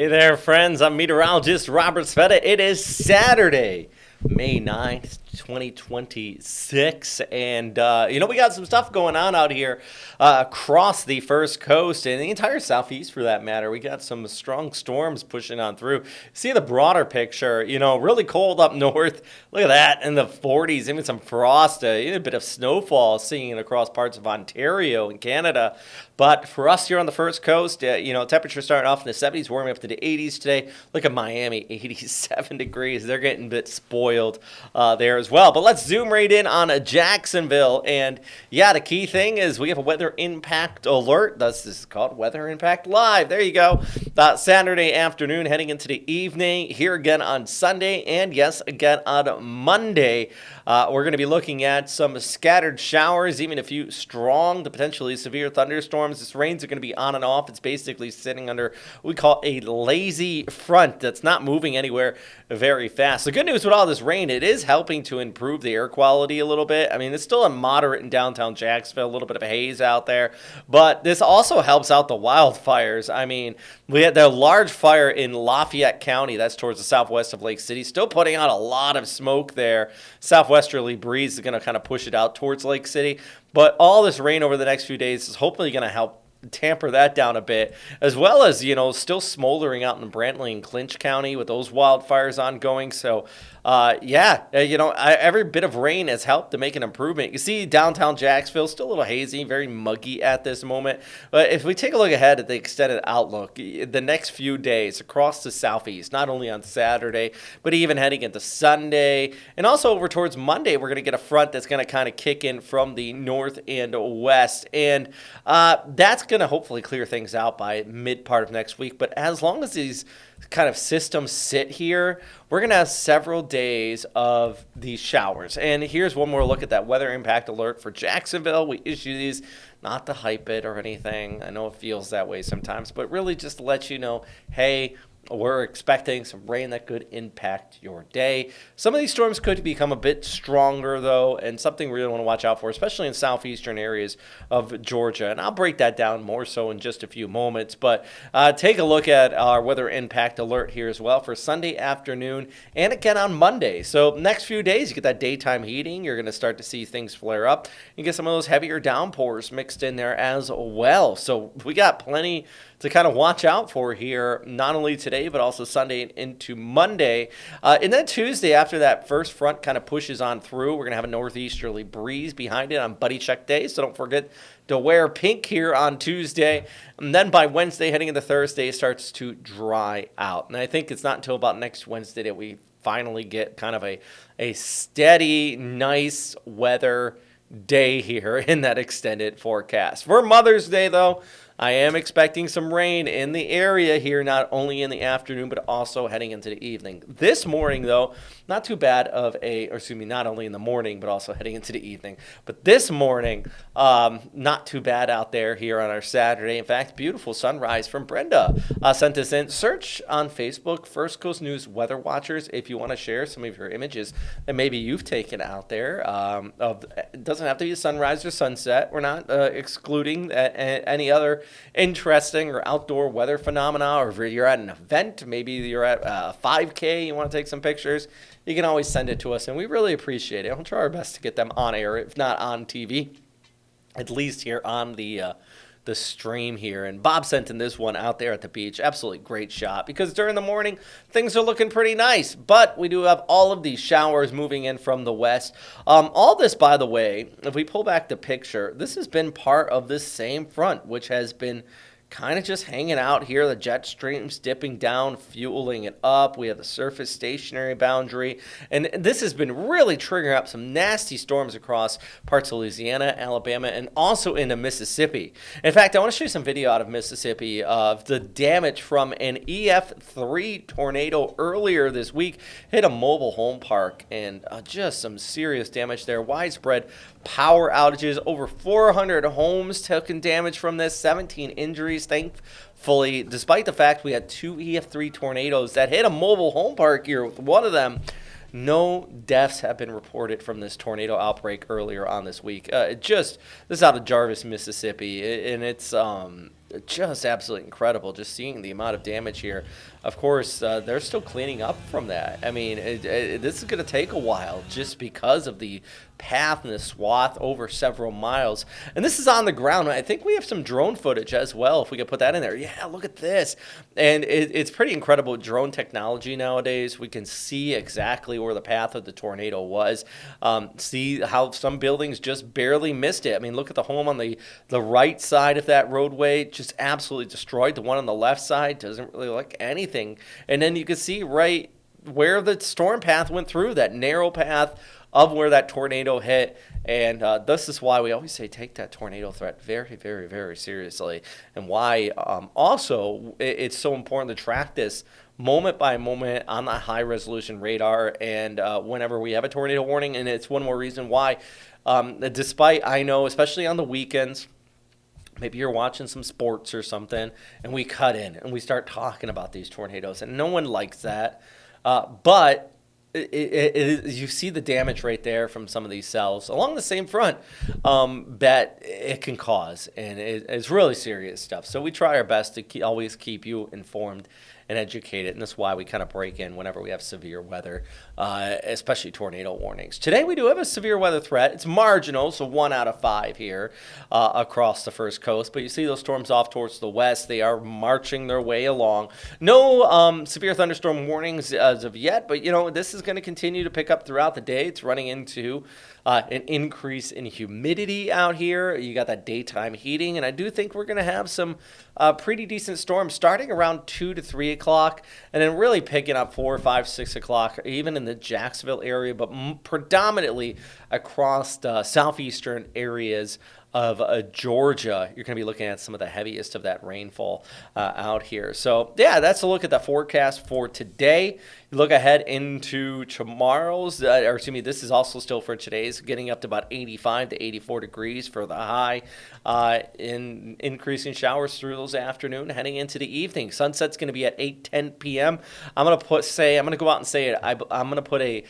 Hey there, friends. I'm meteorologist Robert Sveta. It is Saturday, May 9th, 2026. And, we got some stuff going on out here across the First Coast and the entire Southeast for that matter. We got some strong storms pushing on through. See the broader picture, really cold up north. Look at that in the 40s, even some frost, a bit of snowfall seeing it across parts of Ontario and Canada. But for us here on the First Coast, temperatures starting off in the 70s, warming up to the 80s today. Look at Miami, 87 degrees. They're getting a bit spoiled there as well. But let's zoom right in on Jacksonville. And yeah, the key thing is we have a weather impact alert. This is called Weather Impact Live. There you go. Saturday afternoon heading into the evening. Here again on Sunday. And yes, again on Monday. We're going to be looking at some scattered showers, even a few strong to potentially severe thunderstorms. This rains are going to be on and off. It's basically sitting under what we call a lazy front that's not moving anywhere very fast. The good news with all this rain, it is helping to improve the air quality a little bit. I mean, it's still a moderate in downtown Jacksonville, a little bit of a haze out there, but this also helps out the wildfires. I mean, we had the large fire in Lafayette County, that's towards the southwest of Lake City, still putting out a lot of smoke there. Southwesterly breeze is going to kind of push it out towards Lake City, but all this rain over the next few days is hopefully going to help tamper that down a bit, as well as, still smoldering out in Brantley and Clinch County with those wildfires ongoing. So, every bit of rain has helped to make an improvement. You see downtown Jacksonville, still a little hazy, very muggy at this moment. But if we take a look ahead at the extended outlook, the next few days across the southeast, not only on Saturday, but even heading into Sunday, and also over towards Monday, we're going to get a front that's going to kind of kick in from the north and west. And that's going to hopefully clear things out by mid part of next week. But as long as these kind of systems sit here, we're going to have several days of these showers. And here's one more look at that weather impact alert for Jacksonville. We issue these not to hype it or anything. I know it feels that way sometimes, but really just to let you know, hey, we're expecting some rain that could impact your day. Some of these storms could become a bit stronger, though, and something we really want to watch out for, especially in southeastern areas of Georgia. And I'll break that down more so in just a few moments. But take a look at our weather impact alert here as well for Sunday afternoon and again on Monday. So next few days, you get that daytime heating. You're going to start to see things flare up. You get some of those heavier downpours mixed in there as well. So we got plenty to kind of watch out for here, not only today, but also Sunday into Monday. And then Tuesday, after that first front kind of pushes on through, we're going to have a northeasterly breeze behind it on Buddy Check Day. So don't forget to wear pink here on Tuesday. And then by Wednesday, heading into Thursday, it starts to dry out. And I think it's not until about next Wednesday that we finally get kind of a steady, nice weather day here in that extended forecast. For Mother's Day, though, I am expecting some rain in the area here, not only in the afternoon, but also heading into the evening. This morning, though, not too bad not only in the morning, but also heading into the evening. But this morning, not too bad out there here on our Saturday. In fact, beautiful sunrise from Brenda sent us in. Search on Facebook, First Coast News Weather Watchers, if you want to share some of your images that maybe you've taken out there. It doesn't have to be a sunrise or sunset. We're not excluding any other interesting or outdoor weather phenomena, or if you're at an event, maybe you're at a 5K, you want to take some pictures, you can always send it to us, and we really appreciate it. We'll try our best to get them on air, if not on TV, at least here on the stream here. And Bob sent in this one out there at the beach. Absolutely great shot, because during the morning things are looking pretty nice, but we do have all of these showers moving in from the west. All this, by the way, if we pull back the picture, this has been part of this same front, which has been kind of just hanging out here. The jet streams dipping down, fueling it up. We have the surface stationary boundary. And this has been really triggering up some nasty storms across parts of Louisiana, Alabama, and also into Mississippi. In fact, I want to show you some video out of Mississippi of the damage from an EF3 tornado earlier this week. Hit a mobile home park, and just some serious damage there. Widespread power outages. Over 400 homes taken damage from this. 17 injuries, thankfully, despite the fact we had two EF3 tornadoes that hit a mobile home park here with one of them. No deaths have been reported from this tornado outbreak earlier on this week. This is out of Jarvis, Mississippi, and it's just absolutely incredible. Just seeing the amount of damage here. Of course, they're still cleaning up from that. I mean, this is going to take a while just because of the path and the swath over several miles. And this is on the ground. I think we have some drone footage as well, if we could put that in there. Yeah, look at this. And it's pretty incredible drone technology nowadays. We can see exactly where the path of the tornado was. See how some buildings just barely missed it. I mean, look at the home on the right side of that roadway, just absolutely destroyed. The one on the left side doesn't really look anything. And then you can see right where the storm path went through, that narrow path of where that tornado hit. And this is why we always say take that tornado threat very, very, very seriously, and why also it's so important to track this moment by moment on the high resolution radar. And whenever we have a tornado warning, and it's one more reason why, despite, I know, especially on the weekends, maybe you're watching some sports or something, and we cut in and we start talking about these tornadoes, and no one likes that. But you see the damage right there from some of these cells along the same front that it can cause, and it's really serious stuff. So we try our best to always keep you informed and educated, and that's why we kind of break in whenever we have severe weather, especially tornado warnings. Today we do have a severe weather threat. It's marginal, so 1 out of 5 here across the first coast, but you see those storms off towards the west. They are marching their way along. No severe thunderstorm warnings as of yet, but this is going to continue to pick up throughout the day. It's running into an increase in humidity out here. You got that daytime heating, and I do think we're going to have some pretty decent storms starting around 2 to 3 o'clock, and then really picking up 4, 5, 6 o'clock, even in the Jacksonville area, but predominantly across the southeastern areas of Georgia. You're going to be looking at some of the heaviest of that rainfall out here. So, yeah, that's a look at the forecast for today. You look ahead into tomorrow's, this is also still for today's, getting up to about 85 to 84 degrees for the high, in increasing showers through those afternoon, heading into the evening. Sunset's going to be at 8:10 p.m. I'm going to go out and say it. I'm going to put a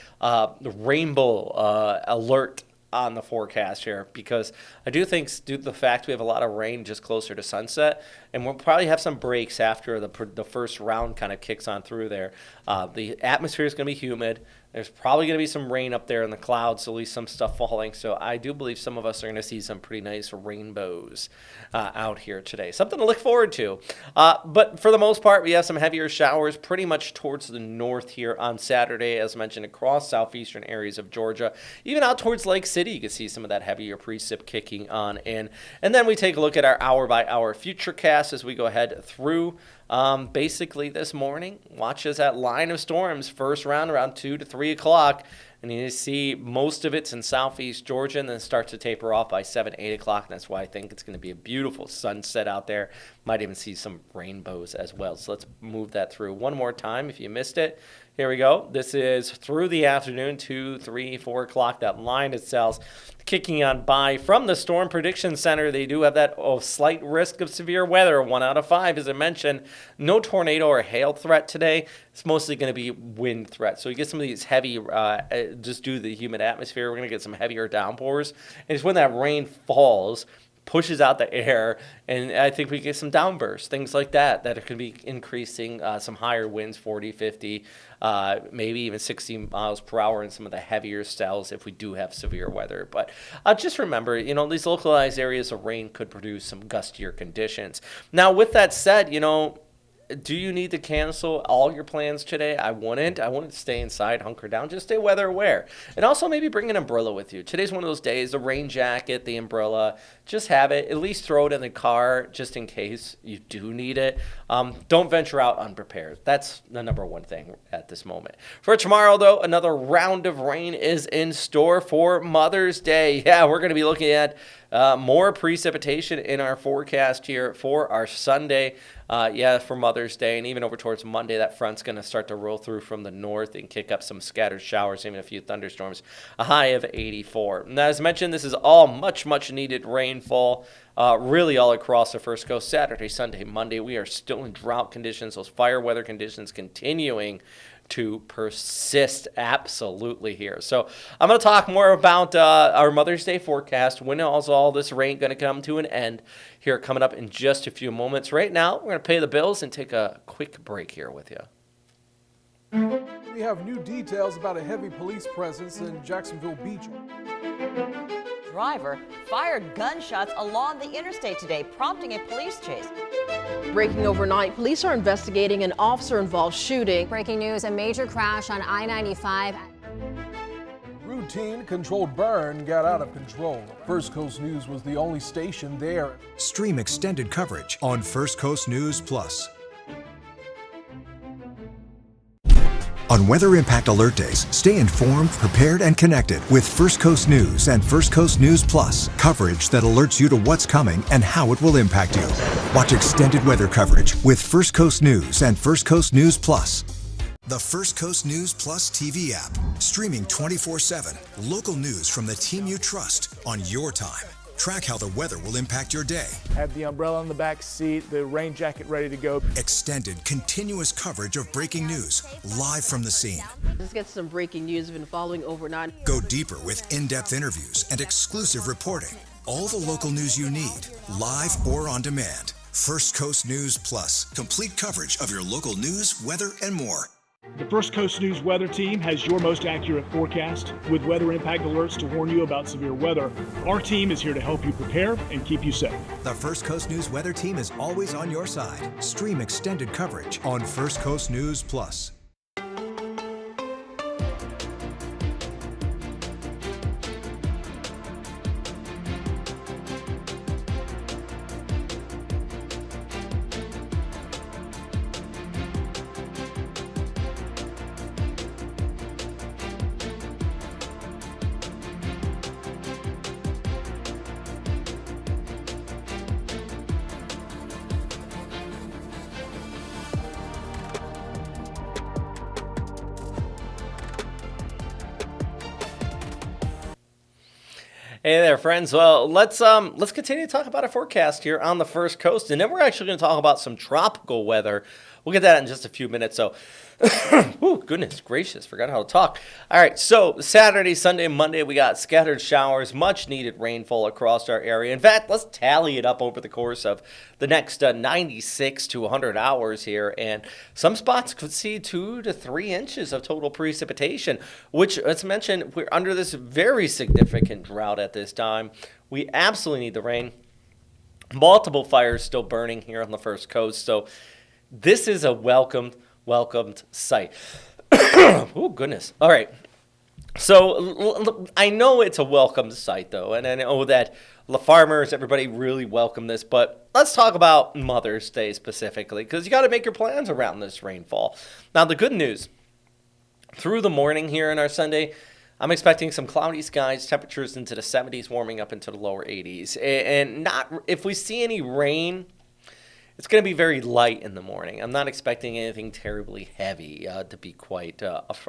rainbow alert on the forecast here, because I do think, due to the fact we have a lot of rain just closer to sunset, and we'll probably have some breaks after the first round kind of kicks on through there. The atmosphere is going to be humid. There's probably going to be some rain up there in the clouds, at least some stuff falling. So I do believe some of us are going to see some pretty nice rainbows out here today. Something to look forward to. But for the most part, we have some heavier showers pretty much towards the north here on Saturday, as mentioned, across southeastern areas of Georgia. Even out towards Lake City, you can see some of that heavier precip kicking on in. And then we take a look at our hour-by-hour futurecast as we go ahead through basically this morning. Watch us at line of storms, first round around 2 to 3 o'clock. And you see most of it's in southeast Georgia, and then starts to taper off by 7, 8 o'clock. And that's why I think it's going to be a beautiful sunset out there. Might even see some rainbows as well. So let's move that through one more time if you missed it. Here we go. This is through the afternoon, 2, 3, 4 o'clock. That line itself kicking on by. From the Storm Prediction Center, they do have that slight risk of severe weather, 1 out of 5, as I mentioned. No tornado or hail threat today. It's mostly going to be wind threat. So you get some of these heavy, just due to the humid atmosphere, we're going to get some heavier downpours. And it's when that rain falls, pushes out the air, and I think we get some downbursts, things like that are going to be increasing some higher winds, 40, 50, maybe even 60 miles per hour in some of the heavier cells if we do have severe weather. But just remember, these localized areas of rain could produce some gustier conditions. Now, with that said, do you need to cancel all your plans today? I wouldn't. I wouldn't stay inside, hunker down. Just stay weather aware. And also maybe bring an umbrella with you. Today's one of those days, the rain jacket, the umbrella, just have it. At least throw it in the car just in case you do need it. Don't venture out unprepared. That's the number one thing at this moment. For tomorrow, though, another round of rain is in store for Mother's Day. Yeah, we're going to be looking at more precipitation in our forecast here for our Sunday. For Mother's Day, and even over towards Monday, that front's going to start to roll through from the north and kick up some scattered showers, even a few thunderstorms, a high of 84. Now, as mentioned, this is all much, much needed rainfall, really all across the first coast. Saturday, Sunday, Monday, we are still in drought conditions, those fire weather conditions continuing to persist absolutely here. So I'm going to talk more about our Mother's Day forecast. When is all this rain going to come to an end here coming up in just a few moments. Right now, we're going to pay the bills and take a quick break here with you. We have new details about a heavy police presence in Jacksonville Beach. Driver fired gunshots along the interstate today, prompting a police chase. Breaking overnight, police are investigating an officer-involved shooting. Breaking news, a major crash on I-95. Routine controlled burn got out of control. First Coast News was the only station there. Stream extended coverage on First Coast News Plus. On Weather Impact Alert Days, stay informed, prepared, and connected with First Coast News and First Coast News Plus. Coverage that alerts you to what's coming and how it will impact you. Watch extended weather coverage with First Coast News and First Coast News Plus. The First Coast News Plus TV app. Streaming 24/7. Local news from the team you trust on your time. Track how the weather will impact your day. Had the umbrella in the back seat, the rain jacket ready to go. Extended, continuous coverage of breaking news, live from the scene. Let's get some breaking news we've been following overnight. Go deeper with in-depth interviews and exclusive reporting. All the local news you need, live or on demand. First Coast News Plus, complete coverage of your local news, weather, and more. The First Coast News weather team has your most accurate forecast with weather impact alerts to warn you about severe weather. Our team is here to help you prepare and keep you safe. The First Coast News weather team is always on your side. Stream extended coverage on First Coast News Plus. Hey there, friends. Well, let's continue to talk about our forecast here on the First Coast, and then we're actually going to talk about some tropical weather. We'll get that in just a few minutes. So, oh goodness gracious, forgot how to talk. All right, so Saturday, Sunday, Monday, we got scattered showers, much needed rainfall across our area. In fact, let's tally it up over the course of the next 96 to 100 hours here, and some spots could see 2 to 3 inches of total precipitation, which, as mentioned, we're under this very significant drought at this time. We absolutely need the rain. Multiple fires still burning here on the First Coast, so this is a welcomed sight. Oh, goodness. All right. So I know it's a welcomed sight, though, and I know that the farmers, everybody really welcome this, but let's talk about Mother's Day specifically, because you got to make your plans around this rainfall. Now, the good news, through the morning here on our Sunday, I'm expecting some cloudy skies, temperatures into the 70s, warming up into the lower 80s. And not if we see any rain, it's going to be very light in the morning. I'm not expecting anything terribly heavy, to be quite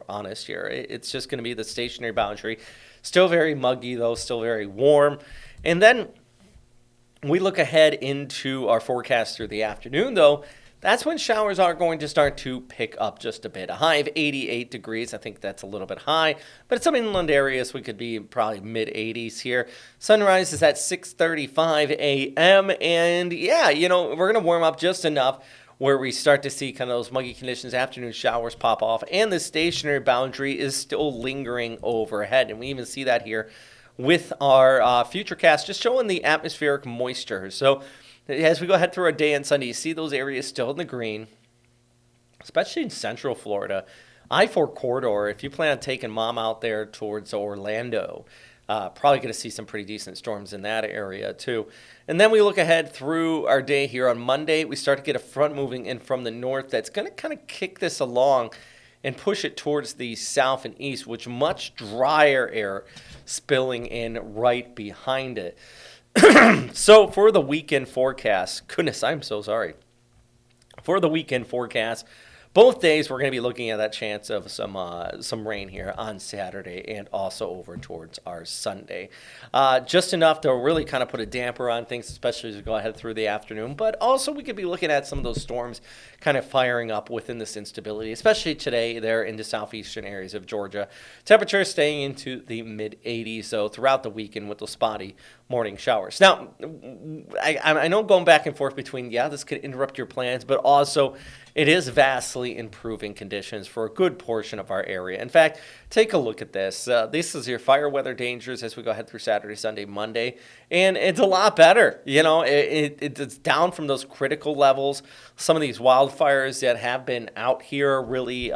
honest here. It's just going to be the stationary boundary. Still very muggy, though, still very warm. And then we look ahead into our forecast through the afternoon, though. That's when showers are going to start to pick up just a bit. A high of 88 degrees. I think that's a little bit high. But in some inland areas, we could be probably mid-80s here. Sunrise is at 6:35 a.m. And, yeah, you know, we're going to warm up just enough where we start to see kind of those muggy conditions, afternoon showers pop off. And the stationary boundary is still lingering overhead. And we even see that here with our futurecast, just showing the atmospheric moisture. So as we go ahead through our day on Sunday, you see those areas still in the green, especially in central Florida. I-4 corridor, if you plan on taking mom out there towards Orlando, probably going to see some pretty decent storms in that area too. And then we look ahead through our day here on Monday. We start to get a front moving in from the north that's going to kind of kick this along and push it towards the south and east, which much drier air spilling in right behind it. So for the weekend forecast, goodness, I'm so sorry. For the weekend forecast, both days we're going to be looking at that chance of some rain here on Saturday and also over towards our Sunday. Just enough to really kind of put a damper on things, especially as we go ahead through the afternoon. But also we could be looking at some of those storms kind of firing up within this instability, especially today there in the southeastern areas of Georgia. Temperatures staying into the mid-80s, so throughout the weekend with those spotty morning showers. Now, I know going back and forth between, this could interrupt your plans, but also it is vastly improving conditions for a good portion of our area. In fact, take a look at this. This is your fire weather dangers as we go ahead through Saturday, Sunday, Monday, and it's a lot better. It's down from those critical levels. Some of these wildfires that have been out here really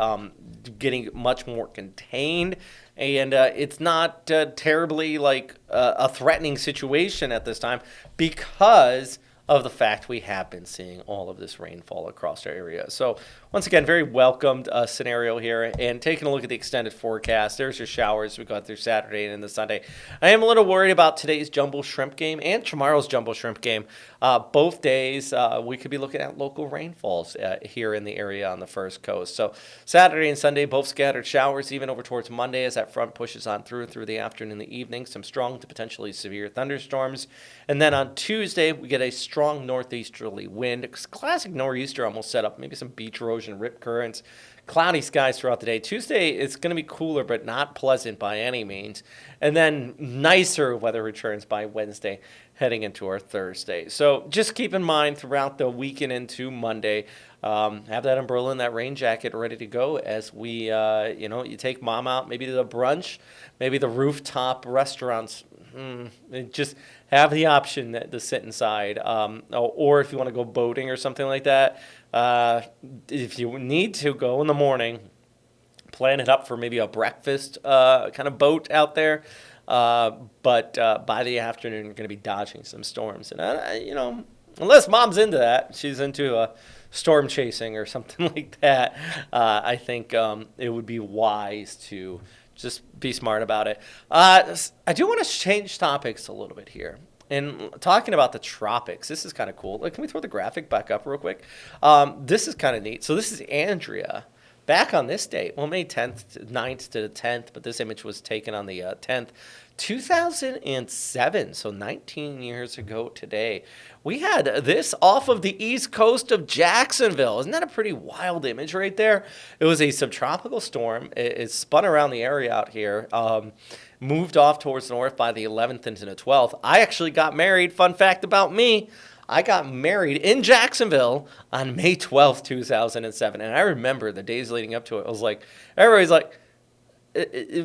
getting much more contained. And it's not terribly like a threatening situation at this time because of the fact we have been seeing all of this rainfall across our area. So once again, very welcomed scenario here. And taking a look at the extended forecast, there's your showers we got through Saturday and into Sunday. I am a little worried about today's jumbo shrimp game and tomorrow's jumbo shrimp game. Both days, we could be looking at local rainfalls here in the area on the First Coast. So Saturday and Sunday, both scattered showers, even over towards Monday as that front pushes on through the afternoon and the evening. Some strong to potentially severe thunderstorms. And then on Tuesday, we get a strong northeasterly wind. Classic nor'easter almost set up, maybe some beach erosion, rip currents. Cloudy skies throughout the day. Tuesday, it's going to be cooler, but not pleasant by any means. And then nicer weather returns by Wednesday, heading into our Thursday. So just keep in mind throughout the weekend into Monday, have that umbrella and that rain jacket ready to go as we, you take mom out, maybe to the brunch, maybe the rooftop restaurants. Just have the option to sit inside, or if you want to go boating or something like that. If you need to go in the morning, plan it up for maybe a breakfast kind of boat out there. But by the afternoon, you're going to be dodging some storms. And, unless mom's into that, she's into storm chasing or something like that, I think it would be wise to just be smart about it. I do want to change topics a little bit here. And talking about the tropics, this is kind of cool. Can we throw the graphic back up real quick? This is kind of neat. So this is Andrea. Back on this date, May 10th, 9th to the 10th, but this image was taken on the 10th, 2007, so 19 years ago today. We had this off of the east coast of Jacksonville. Isn't that a pretty wild image right there? It was a subtropical storm. It spun around the area out here, moved off towards the north by the 11th into the 12th. I actually got married. Fun fact about me. I got married in Jacksonville on May 12th, 2007. And I remember the days leading up to it. I was like, everybody's like,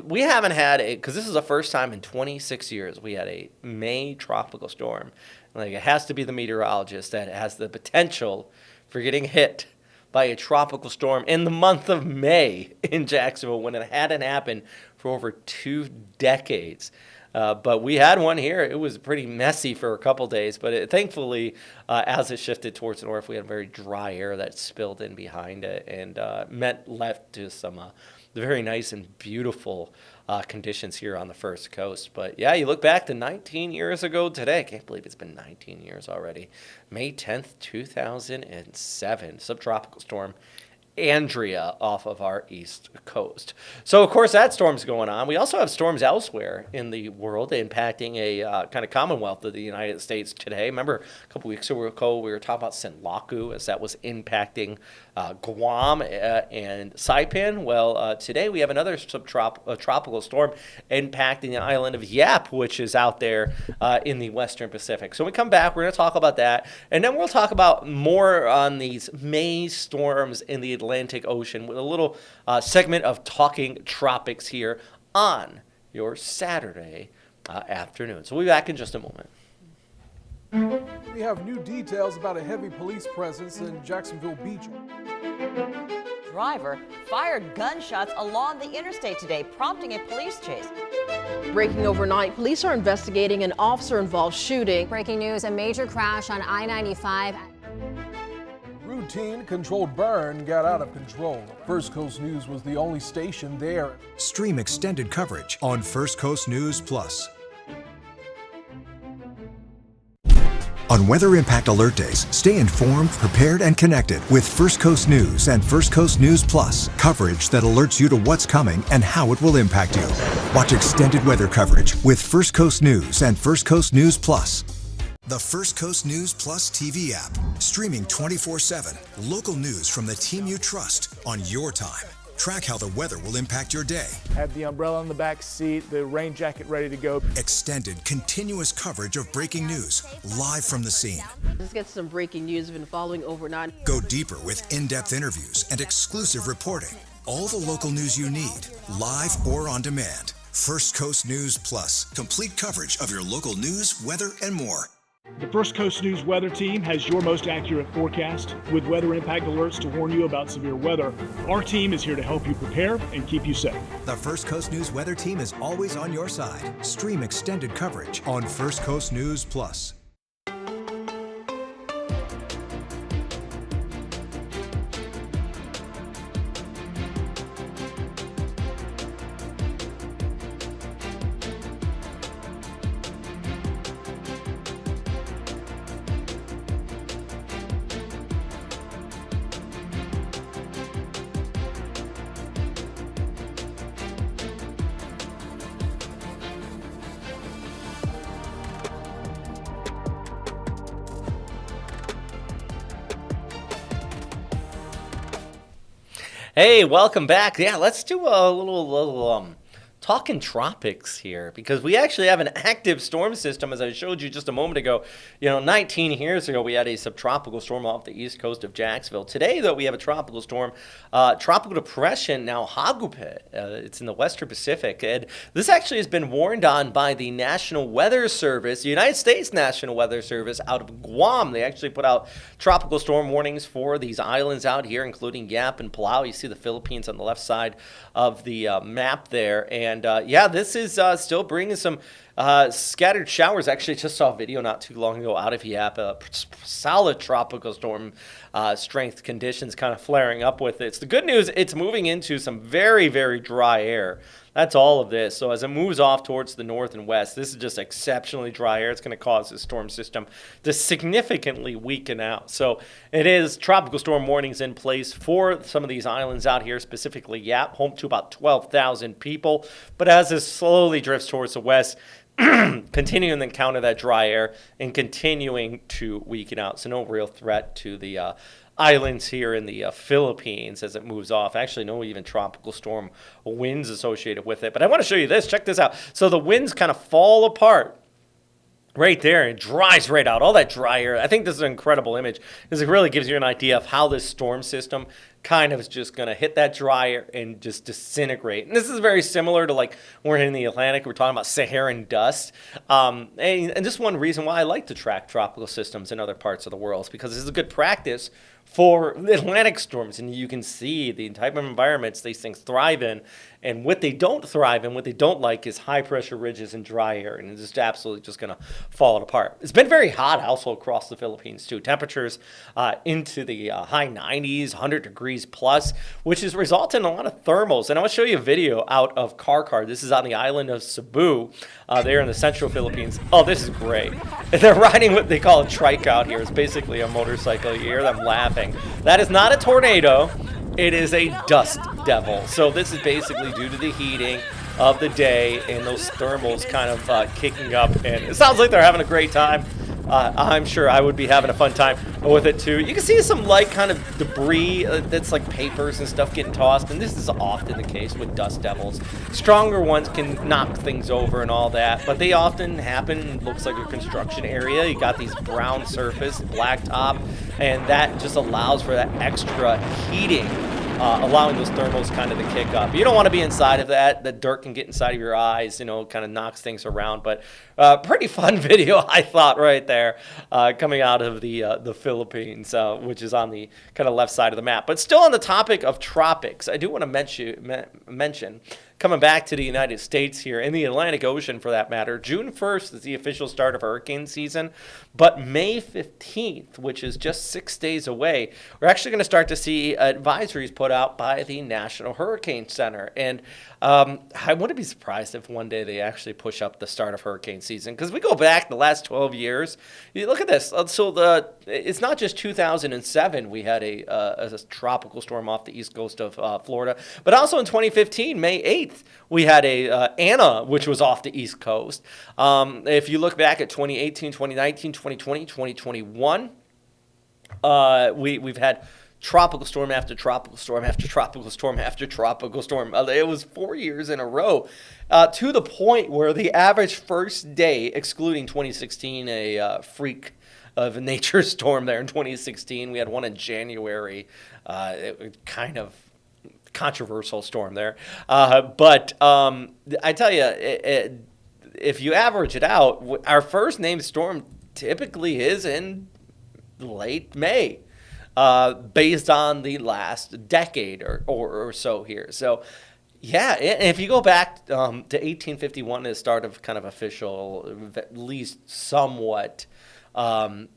we haven't had because this is the first time in 26 years we had a May tropical storm. Like, it has to be the meteorologist that has the potential for getting hit by a tropical storm in the month of May in Jacksonville when it hadn't happened for over 2 decades. But we had one here. It was pretty messy for a couple days, but thankfully, as it shifted towards the north, we had very dry air that spilled in behind it and left to some very nice and beautiful conditions here on the First Coast. But yeah, you look back to 19 years ago today. I can't believe it's been 19 years already. May 10th, 2007, subtropical storm Andrea off of our east coast. So, of course, that storm's going on. We also have storms elsewhere in the world impacting a kind of commonwealth of the United States today. Remember, a couple weeks ago, we were talking about Senlaku as that was impacting Guam and Saipan. Well, today we have another tropical storm impacting the island of Yap, which is out there in the Western Pacific. So when we come back, we're going to talk about that. And then we'll talk about more on these May storms in the Atlantic Ocean with a little segment of Talking Tropics here on your Saturday afternoon. So we'll be back in just a moment. We have new details about a heavy police presence in Jacksonville Beach. Driver fired gunshots along the interstate today, prompting a police chase. Breaking overnight, police are investigating an officer-involved shooting. Breaking news, a major crash on I-95. Routine controlled burn got out of control. First Coast News was the only station there. Stream extended coverage on First Coast News Plus. On Weather Impact Alert Days, stay informed, prepared, and connected with First Coast News and First Coast News Plus, coverage that alerts you to what's coming and how it will impact you. Watch extended weather coverage with First Coast News and First Coast News Plus. The First Coast News Plus TV app, streaming 24/7. Local news from the team you trust on your time. Track how the weather will impact your day. Have the umbrella in the back seat, the rain jacket ready to go. Extended, continuous coverage of breaking news, live from the scene. Let's get some breaking news we've been following overnight. Go deeper with in-depth interviews and exclusive reporting. All the local news you need, live or on demand. First Coast News Plus, complete coverage of your local news, weather, and more. The First Coast News weather team has your most accurate forecast with weather impact alerts to warn you about severe weather. Our team is here to help you prepare and keep you safe. The First Coast News weather team is always on your side. Stream extended coverage on First Coast News Plus. Hey, welcome back. Yeah, let's do a little talking tropics here, because we actually have an active storm system, as I showed you just a moment ago. 19 years ago, we had a subtropical storm off the east coast of Jacksonville. Today, though, we have a tropical storm, tropical depression, now Hagupit. It's in the western Pacific, and this actually has been warned on by the National Weather Service, the United States National Weather Service out of Guam. They actually put out tropical storm warnings for these islands out here, including Yap and Palau. You see the Philippines on the left side of the map there, and this is still bringing some scattered showers. Actually, just saw a video not too long ago out of Yap. Solid tropical storm strength conditions kind of flaring up with it. The good news, it's moving into some very, very dry air. That's all of this. So as it moves off towards the north and west, this is just exceptionally dry air. It's going to cause this storm system to significantly weaken out. So it is tropical storm warnings in place for some of these islands out here, specifically Yap, home to about 12,000 people. But as this slowly drifts towards the west, continuing to encounter that dry air and continuing to weaken out. So no real threat to the islands here in the Philippines as it moves off. Actually, no even tropical storm winds associated with it. But I want to show you this. Check this out. So the winds kind of fall apart right there, and it dries right out. All that dry air. I think this is an incredible image because it really gives you an idea of how this storm system kind of is just going to hit that dry air and just disintegrate. And this is very similar to like we're in the Atlantic. We're talking about Saharan dust. And just one reason why I like to track tropical systems in other parts of the world is because this is a good practice for Atlantic storms, and you can see the type of environments these things thrive in, and what they don't thrive in, what they don't like, is high pressure ridges and dry air, and it's just absolutely just going to fall apart. It's been very hot also across the Philippines too. Temperatures into the high 90s, 100 degrees plus, which has resulted in a lot of thermals. And I want to show you a video out of Karkar. This is on the island of Cebu, there in the central Philippines. Oh, this is great. They're riding what they call a trike out here. It's basically a motorcycle. You hear them laughing. That is not a tornado. It is a dust devil. So this is basically due to the heating of the day and those thermals kind of kicking up. And it sounds like they're having a great time. I'm sure I would be having a fun time with it too. You can see some light kind of debris that's like papers and stuff getting tossed, and this is often the case with dust devils. Stronger ones can knock things over and all that, but they often happen. It looks like a construction area. You got these brown surface, black top, and that just allows for that extra heating, allowing those thermals kind of to kick up. You don't want to be inside of that. The dirt can get inside of your eyes, kind of knocks things around. But pretty fun video, I thought, right there, coming out of the Philippines, which is on the kind of left side of the map. But still on the topic of tropics, I do want to mention coming back to the United States here, in the Atlantic Ocean for that matter, June 1st is the official start of hurricane season, but May 15th, which is just 6 days away, we're actually going to start to see advisories put put out by the National Hurricane Center. And I wouldn't be surprised if one day they actually push up the start of hurricane season, because we go back the last 12 years. You look at this. So it's not just 2007 we had a tropical storm off the east coast of Florida, but also in 2015, May 8th, we had a Anna, which was off the east coast. If you look back at 2018, 2019, 2020, 2021, we've had tropical storm after tropical storm after tropical storm after tropical storm. It was 4 years in a row, to the point where the average first day, excluding 2016, a freak of a nature storm there in 2016. We had one in January, kind of controversial storm there. But I tell you, if you average it out, our first named storm typically is in late May, based on the last decade or so here. So, yeah, and if you go back to 1851, the start of kind of official, at least somewhat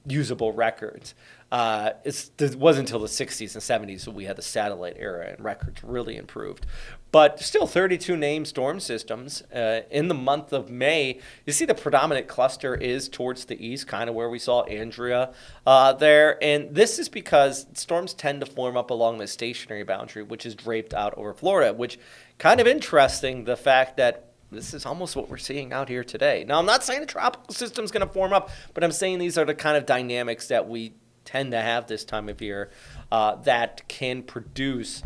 usable records. It wasn't until the 60s and 70s that we had the satellite era and records really improved. But still 32 named storm systems. In the month of May, you see the predominant cluster is towards the east, kind of where we saw Andrea there. And this is because storms tend to form up along the stationary boundary, which is draped out over Florida, which kind of interesting, the fact that this is almost what we're seeing out here today. Now, I'm not saying a tropical system is going to form up, but I'm saying these are the kind of dynamics that we tend to have this time of year that can produce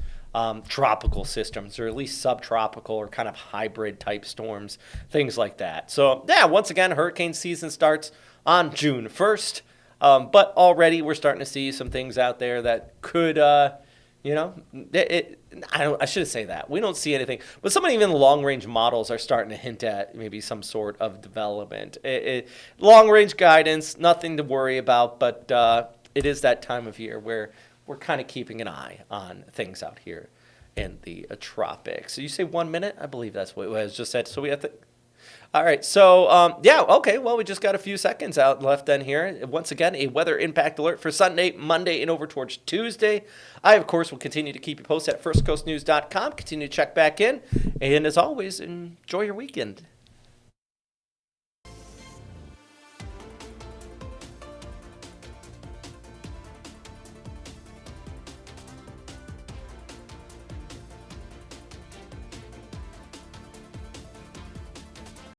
tropical systems, or at least subtropical or kind of hybrid type storms, things like that. So, yeah, once again, hurricane season starts on June 1st, but already we're starting to see some things out there that could I shouldn't say that. We don't see anything. But some even long-range models are starting to hint at maybe some sort of development. Long-range guidance, nothing to worry about, but it is that time of year where we're kind of keeping an eye on things out here in the tropics. So you say 1 minute? I believe that's what it was just said. So we have to... All right, so, yeah, okay, well, we just got a few seconds out left then here. Once again, a weather impact alert for Sunday, Monday, and over towards Tuesday. I, of course, will continue to keep you posted at firstcoastnews.com. Continue to check back in. And as always, enjoy your weekend.